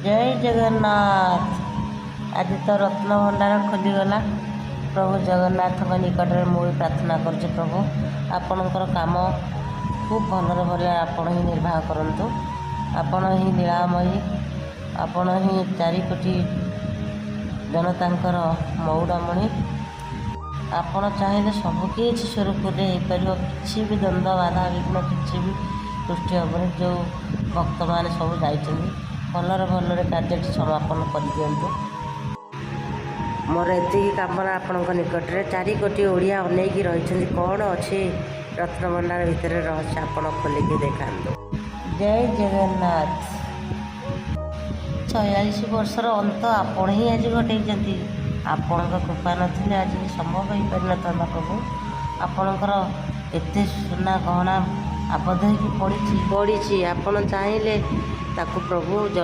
जय जगन्नाथ। आज तो रत्न भंडार खोलीगला। प्रभु जगन्नाथ निकट में मुझे प्रार्थना कर प्रभु आपणकर काम खूब भलरे भले आपण ही निर्वाह करंतु। आपण ही नीलामयी, आपण ही 4 कोटी जनतांकर मौड़मणि। आपण चाहिए सबकि स्वरूप किसी भी द्वंद्व बाधा विघ्न किसी भी सृष्टि हेनी। जो भक्त मैंने सब जाइए भलरे भलरे कार्य समापन कर दिंतु। मोर एति कामना आपण निकट में 4 कोटी ओडिया अनेक रही कौन अच्छी रत्न भंडार भितर रहस्य आपण खोलिकी देखा। जय जगन्नाथ। 46 वर्षर अंत आपण ही आज घटे। आपण कृपा नथिले आज संभव हो पारि न था। प्रभु आपणकर एते सुना गहना आबद्ध होगी पड़ी। आपण चाहिए ताकू प्रभु